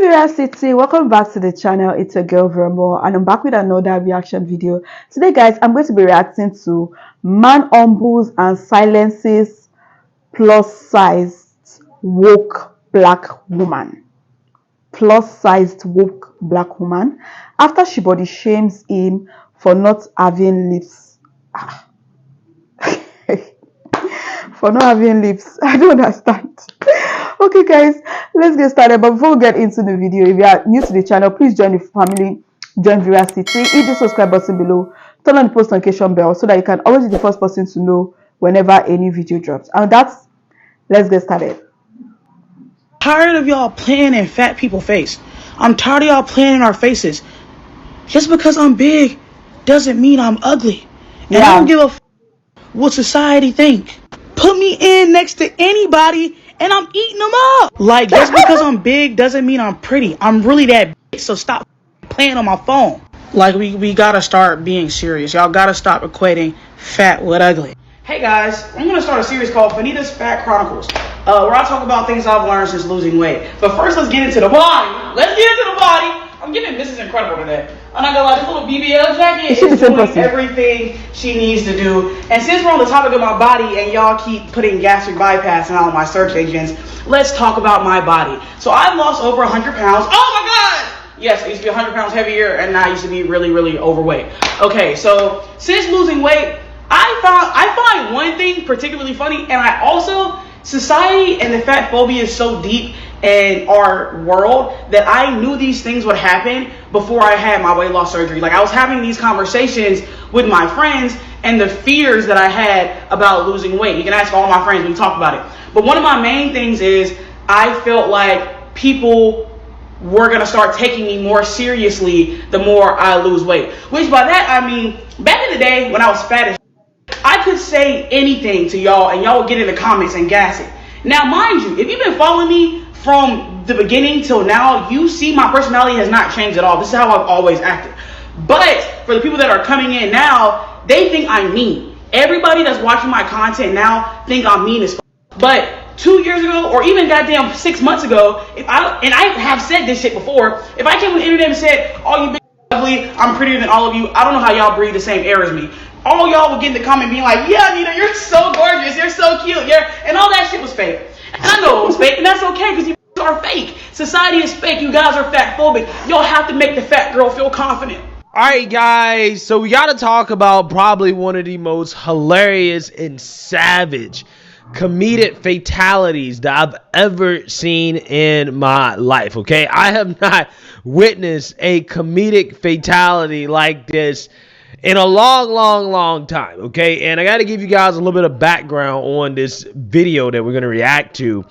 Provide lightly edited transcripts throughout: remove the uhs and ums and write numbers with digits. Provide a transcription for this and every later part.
City, welcome back to the channel. It's your girl Vermo, and I'm back with another reaction video. Today, guys, I'm going to be reacting to man humbles and silences plus-sized woke black woman. Plus-sized woke black woman after she body shames him for not having lips. For not having lips. I don't understand. Okay, guys, let's get started. But before we get into the video, if you are new to the channel, please join the family, join City, hit the subscribe button below, turn on the post notification bell so that you can always be the first person to know whenever any video drops. And let's get started. Tired of y'all playing in fat people's face. I'm tired of y'all playing in our faces. Just because I'm big doesn't mean I'm ugly. And I don't give a f what society think. Put me in next to anybody and I'm eating them up. Like, just because I'm big doesn't mean I'm pretty. I'm really that big, so stop playing on my phone. Like, we gotta start being serious. Y'all gotta stop equating fat with ugly. Hey guys, I'm gonna start a series called Fanita's Fat Chronicles, where I talk about things I've learned since losing weight. But first, let's get into the body. Let's get into the body. I'm giving Mrs. Incredible today. I'm not gonna lie, this little BBL jacket is doing everything she needs to do. And since we're on the topic of my body and y'all keep putting gastric bypass in all of my search engines, let's talk about my body. So I've lost over 100 pounds. Oh my God! Yes, I used to be 100 pounds heavier and now I used to be really, really overweight. Okay, so since losing weight, I find one thing particularly funny, and I also, society and the fat phobia is so deep in our world that I knew these things would happen before I had my weight loss surgery. Like, I was having these conversations with my friends and the fears that I had about losing weight. You can ask all my friends when we talk about it. But one of my main things is I felt like people were going to start taking me more seriously the more I lose weight. Which by that, I mean, back in the day when I was fat as I could say anything to y'all and y'all would get in the comments and gas it. Now, mind you, if you've been following me from the beginning till now, you see my personality has not changed at all. This is how I've always acted. But for the people that are coming in now, they think I'm mean. Everybody that's watching my content now think I'm mean as f. But 2 years ago, or even goddamn 6 months ago, and I have said this shit before, if I came on the internet and said, "Oh, you big ugly, I'm prettier than all of you," I don't know how y'all breathe the same air as me. All y'all would get in the comment being like, "Yeah, Anita, you're so gorgeous, you're so cute, and all that shit was fake. And I know it was fake, and that's okay because you are fake. Society is fake. You guys are fat phobic. Y'all have to make the fat girl feel confident." Alright guys, so we gotta talk about probably one of the most hilarious and savage comedic fatalities that I've ever seen in my life, okay? I have not witnessed a comedic fatality like this in a long time, okay? And I got to give you guys a little bit of background on this video that we're going to react to,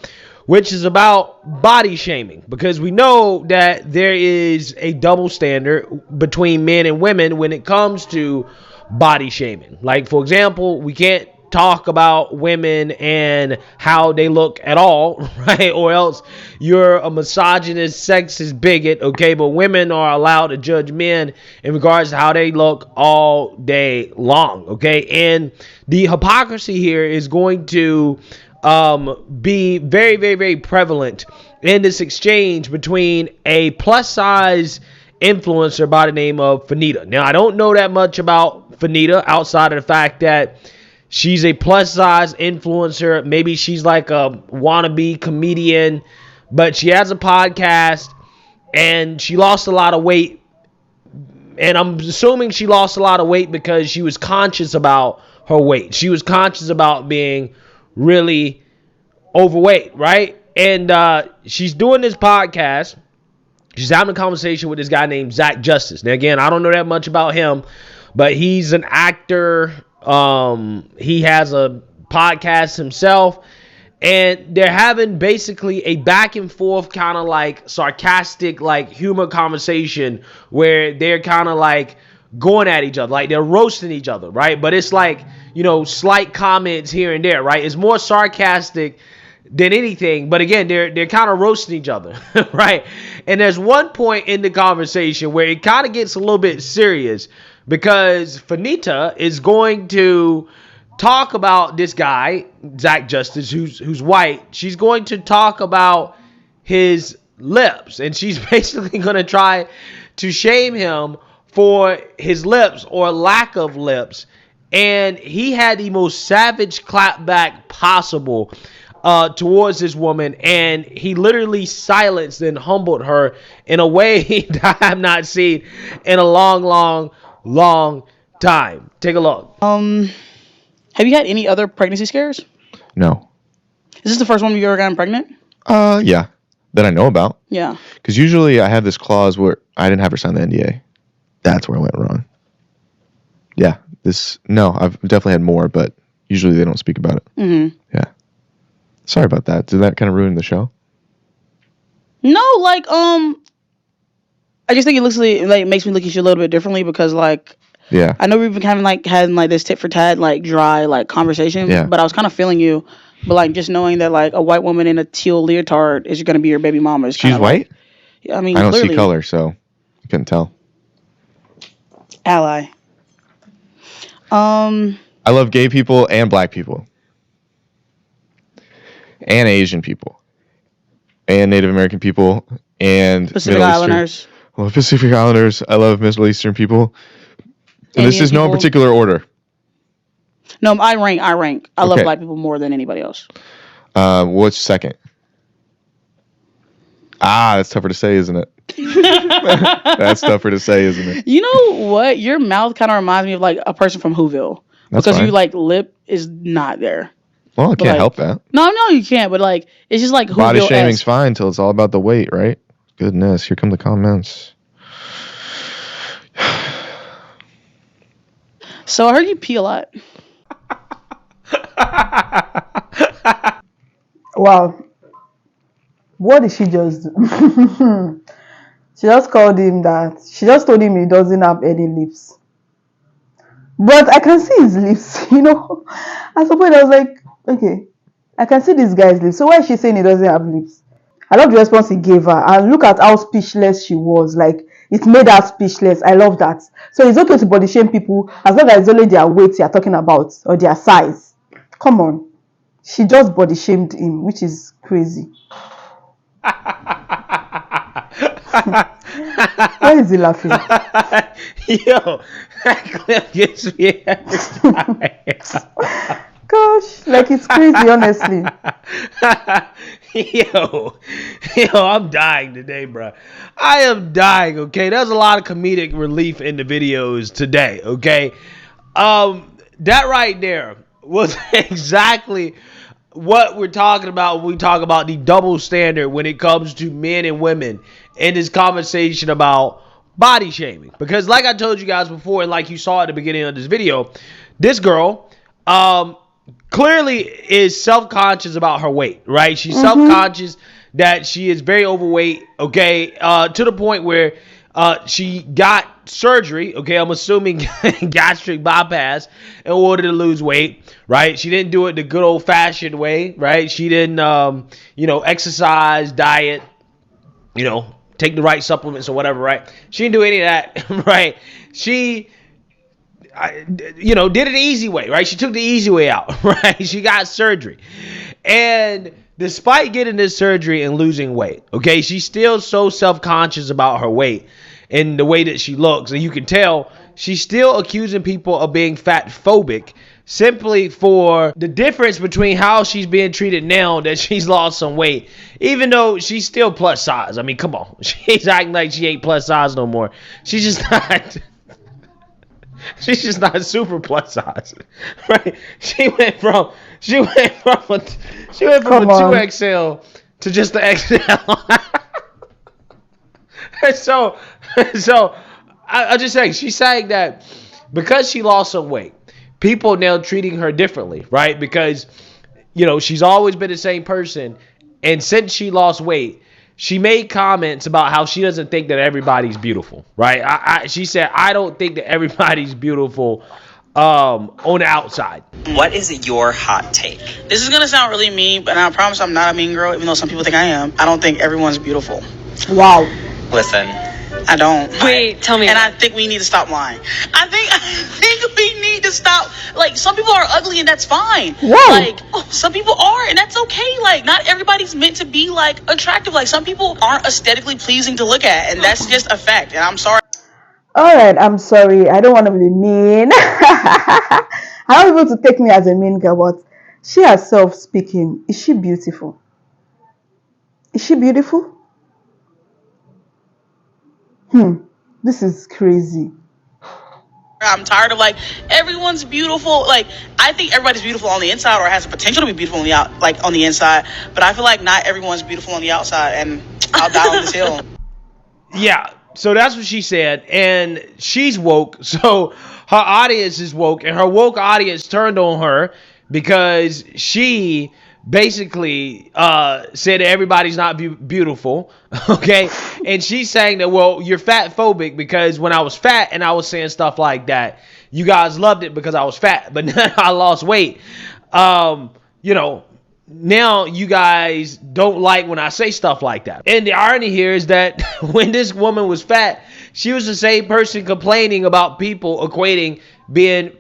which is about body shaming, because we know that there is a double standard between men and women when it comes to body shaming. Like, for example, we can't talk about women and how they look at all, right? Or else you're a misogynist, sexist bigot, okay? But women are allowed to judge men in regards to how they look all day long, okay? And the hypocrisy here is going to be very prevalent in this exchange between a plus size influencer by the name of Fanita. Now, I don't know that much about Fanita outside of the fact that she's a plus size influencer. Maybe she's like a wannabe comedian, but she has a podcast and she lost a lot of weight. And I'm assuming she lost a lot of weight because she was conscious about her weight. She was conscious about being really overweight, right? And she's doing this podcast. She's having a conversation with this guy named Zach Justice. Now, again, I don't know that much about him, but he's an actor. He has a podcast himself, and they're having basically a back and forth kind of like sarcastic, like humor conversation where they're kind of like going at each other, like they're roasting each other, right? But it's like, you know, slight comments here and there, right? It's more sarcastic than anything, but again, they're kind of roasting each other, right? And there's one point in the conversation where it kind of gets a little bit serious, because Fanita is going to talk about this guy, Zach Justice, who's white. She's going to talk about his lips, and she's basically going to try to shame him for his lips or lack of lips. And he had the most savage clapback possible towards this woman, and he literally silenced and humbled her in a way that I have not seen in a long time. Take a look. Have you had any other pregnancy scares? No. Is this the first one you've ever gotten pregnant? Yeah. That I know about. Yeah. Because usually I have this clause where I didn't have her sign the NDA. That's where I went wrong. Yeah. I've definitely had more, but usually they don't speak about it. Mm-hmm. Yeah. Sorry about that. Did that kind of ruin the show? No, like, I just think it looks like makes me look at you a little bit differently because, like, yeah, I know we've been having this tit for tat, like, dry, like, conversation. Yeah. But I was kind of feeling you. But, like, just knowing that, like, a white woman in a teal leotard is going to be your baby mama. She's white? I mean, I don't clearly, see color, so I couldn't tell. Ally. I love gay people and black people. And Asian people. And Native American people. And Pacific Middle Islanders. Eastern. Well, Pacific Islanders. I love Middle Eastern people. And Indian this is no people. particular order. No, I rank. I love Okay. black people more than anybody else. What's second? That's tougher to say, isn't it? That's tougher to say, isn't it? You know what? Your mouth kind of reminds me of, like, a person from Whoville. That's because fine. you, like, lip is not there. Well, I But, can't like, help that. No, you can't. But, like, it's just like Whoville. Body shaming's fine until it's all about the weight, right? Goodness, here come the comments. So I heard you pee a lot. Wow. What did she just do? She just called him that. She just told him he doesn't have any lips. But I can see his lips, you know. At some point I was like, okay, I can see this guy's lips. So why is she saying he doesn't have lips? I love the response he gave her. And look at how speechless she was. Like, it made her speechless. I love that. So it's okay to body shame people as long as it's only their weight you're talking about or their size. Come on. She just body shamed him, which is crazy. Why is he laughing? Yo, that clip gets me every time. Gosh, like it's crazy, honestly. Yo, I'm dying today, bro. I am dying, okay? There's a lot of comedic relief in the videos today, okay? That right there was exactly what we're talking about when we talk about the double standard when it comes to men and women in this conversation about body shaming. Because like I told you guys before, and like you saw at the beginning of this video, this girl clearly is self-conscious about her weight, right? She's self-conscious that she is very overweight, okay, to the point where she got surgery, okay, I'm assuming gastric bypass in order to lose weight, right? She didn't do it the good old-fashioned way, right? She didn't, exercise, diet, take the right supplements or whatever, right? She didn't do any of that, right? She, did it the easy way, right? She took the easy way out, right? She got surgery. And despite getting this surgery and losing weight, okay, she's still so self-conscious about her weight and the way that she looks. And you can tell she's still accusing people of being fat phobic simply for the difference between how she's being treated now that she's lost some weight, even though she's still plus size. I mean, come on. She's acting like she ain't plus size no more. She's just not. She's just not super plus size, right? She went from a 2XL to just the XL. So I just saying, she's saying that because she lost some weight, people now treating her differently, right? Because she's always been the same person, and since she lost weight, she made comments about how she doesn't think that everybody's beautiful, right? She said, I don't think that everybody's beautiful on the outside. What is your hot take? This is going to sound really mean, but I promise I'm not a mean girl, even though some people think I am. I don't think everyone's beautiful. Wow. Listen, I don't. Wait, tell me. And I think we need to stop lying. I think we need to stop. Like, some people are ugly and that's fine. Whoa. Like, some people are, and that's okay. Like, not everybody's meant to be like attractive. Like, some people aren't aesthetically pleasing to look at, and that's just a fact. And I'm sorry. All right, I'm sorry. I don't want to be mean. I don't want people to take me as a mean girl, but she herself speaking, is she beautiful? Is she beautiful? This is crazy. I'm tired of like everyone's beautiful. Like, I think everybody's beautiful on the inside or has the potential to be beautiful on the on the inside. But I feel like not everyone's beautiful on the outside, and I'll die on this hill. Yeah, so that's what she said, and she's woke, so her audience is woke, and her woke audience turned on her because she basically said that everybody's not beautiful, okay? And she's saying that, well, you're fat phobic because when I was fat and I was saying stuff like that, you guys loved it because I was fat, but now I lost weight. You know, now you guys don't like when I say stuff like that. And the irony here is that when this woman was fat, she was the same person complaining about people equating being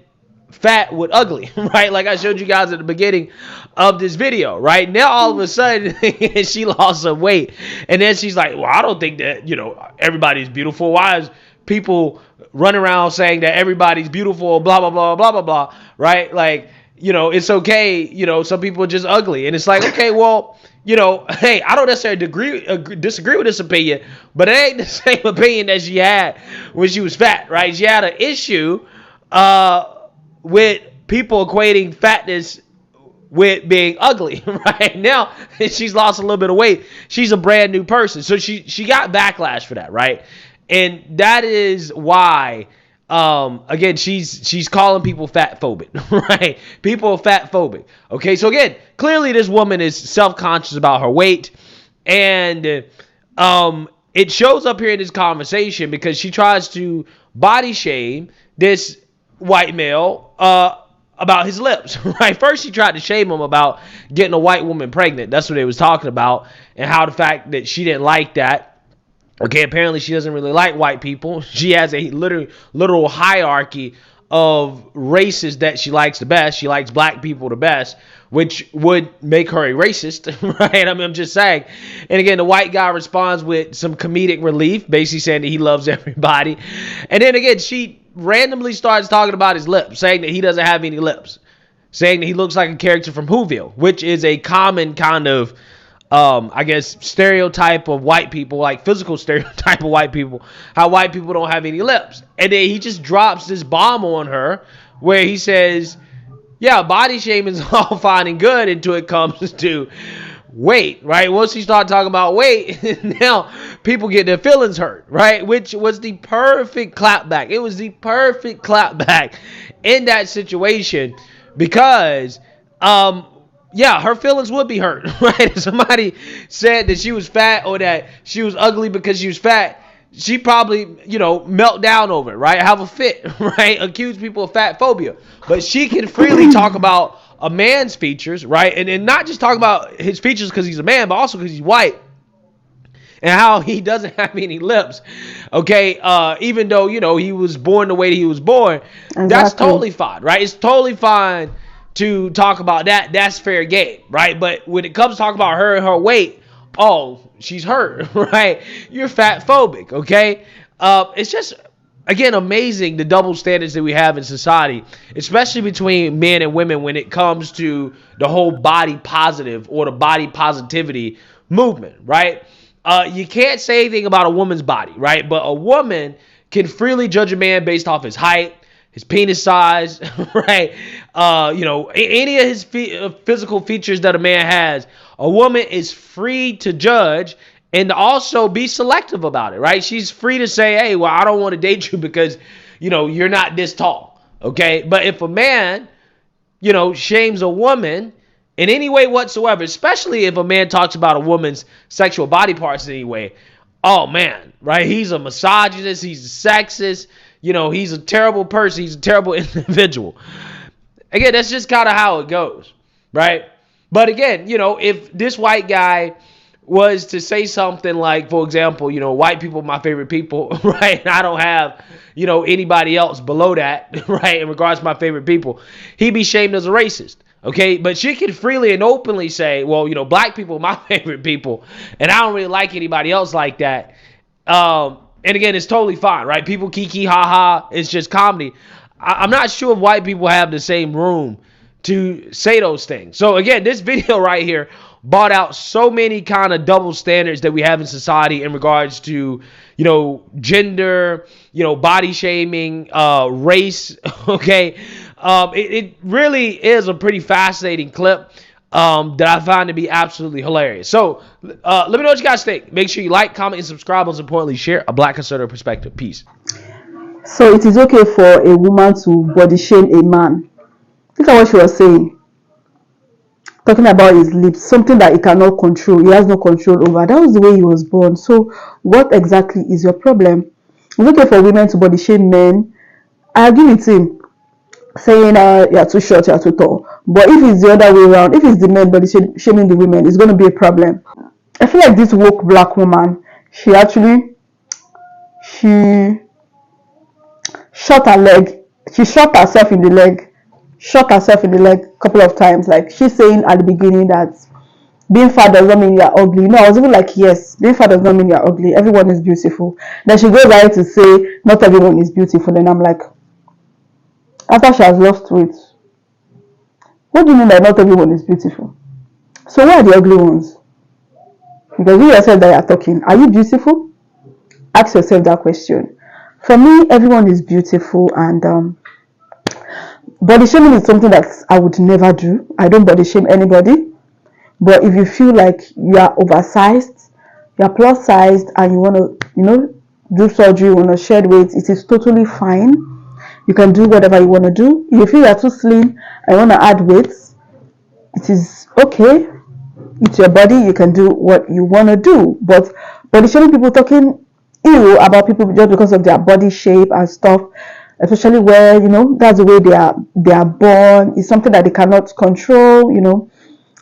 fat with ugly, right? Like I showed you guys at the beginning of this video, right? Now all of a sudden she lost some weight, and then she's like, well, I don't think that, you know, everybody's beautiful. Why is people running around saying that everybody's beautiful, blah blah blah blah blah blah, right? Like, you know, it's okay, you know, some people are just ugly, and it's like, okay, well, you know, hey, I don't necessarily disagree with this opinion, but it ain't the same opinion that she had when she was fat, right? She had an issue with people equating fatness with being ugly. Right now, she's lost a little bit of weight. She's a brand new person, so she got backlash for that, right? And that is why, again, she's calling people fat phobic, right? People are fat phobic. Okay, so again, clearly this woman is self-conscious about her weight, and it shows up here in this conversation because she tries to body shame this white male about his lips, right? First, she tried to shame him about getting a white woman pregnant. That's what they was talking about, and how the fact that she didn't like that. Okay, apparently she doesn't really like white people. She has a literal hierarchy of races that she likes the best. She likes black people the best, which would make her a racist, right? I mean, I'm just saying. And again, the white guy responds with some comedic relief, basically saying that he loves everybody. And then again, she randomly starts talking about his lips, saying that he doesn't have any lips, saying that he looks like a character from Whoville, which is a common kind of I guess stereotype of white people, like physical stereotype of white people, how white people don't have any lips. And then he just drops this bomb on her where he says, yeah, body shaming is all fine and good until it comes to weight, right? Once you start talking about weight, now people get their feelings hurt, right? Which was the perfect clapback. It was the perfect clapback in that situation because, yeah, her feelings would be hurt, right? If somebody said that she was fat or that she was ugly because she was fat, she probably, you know, melt down over it, right? Have a fit, right? Accuse people of fat phobia. But she can freely talk about a man's features, right? And not just talk about his features because he's a man, but also because he's white. And how he doesn't have any lips, okay? Even though, you know, he was born the way that he was born, exactly. That's totally fine, right? It's totally fine to talk about that. That's fair game, right? But when it comes to talk about her and her weight, oh, she's hurt, right? You're fat phobic, okay? It's just, again, amazing the double standards that we have in society, especially between men and women when it comes to the whole body positive or the body positivity movement, right? You can't say anything about a woman's body, right? But a woman can freely judge a man based off his height, his penis size, right? You know, any of his physical features that a man has, a woman is free to judge and also be selective about it, right? She's free to say, hey, well, I don't want to date you because, you know, you're not this tall, okay? But if a man, you know, shames a woman in any way whatsoever, especially if a man talks about a woman's sexual body parts in any way, oh, man, right? He's a misogynist. He's a sexist. You know, he's a terrible person. He's a terrible individual. Again, that's just kind of how it goes, right? But again, you know, if this white guy was to say something like, for example, white people are my favorite people, right? And I don't have, anybody else below that, right? In regards to my favorite people, he'd be shamed as a racist. Okay, but she can freely and openly say, well, black people are my favorite people, and I don't really like anybody else like that. And again, it's totally fine, right? People kiki ha ha. It's just comedy. I'm not sure if white people have the same room to say those things. So again, this video right here brought out so many kind of double standards that we have in society in regards to, gender, body shaming, race. Okay. It really is a pretty fascinating clip that I find to be absolutely hilarious. So let me know what you guys think. Make sure you like, comment, and subscribe. Most importantly, share a Black conservative perspective. Peace. So it is okay for a woman to body shame a man. Look at what she was saying. Talking about his lips, something that he cannot control. He has no control over. That was the way he was born. So what exactly is your problem? It's okay for women to body shame men. I agree with him, saying you're too short, you're too tall. But if it's the other way around, if it's the men body shaming the women, it's going to be a problem. I feel like this woke black woman, she shot her leg. She shot herself in the leg a couple of times. Like she's saying at the beginning that being fat does not mean you're ugly. No, I was even like, yes, being fat does not mean you're ugly. Everyone is beautiful. Then she goes ahead to say not everyone is beautiful. Then I'm like, after she has lost weight, what do you mean that not everyone is beautiful? So where are the ugly ones? Because you yourself that you're talking, are you beautiful? Ask yourself that question. For me, everyone is beautiful, and body shaming is something that I would never do. I don't body shame anybody. But if you feel like you are oversized, you're plus sized, and you want to, do surgery, you want to shed weight, it is totally fine. You can do whatever you want to do. If you feel you're too slim and you want to add weight, it is okay. It's your body. You can do what you want to do. But body shaming, people talking ill about people just because of their body shape and stuff, especially where that's the way they are born, is something that they cannot control,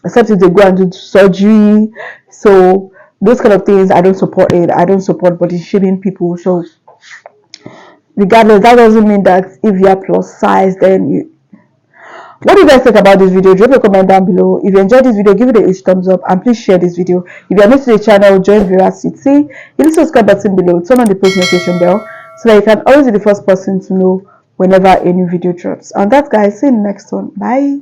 except if they go and do surgery. So those kind of things, I don't support it. I don't support body shaming people. So regardless, that doesn't mean that if you are plus size, then you. What do you guys think about this video? Drop a comment down below. If you enjoyed this video, give it a huge thumbs up and please share this video. If you are new to the channel, join Veracity. Hit the subscribe button below, turn on the post notification bell so that you can always be the first person to know whenever a new video drops. And that, guys, see you in the next one. Bye.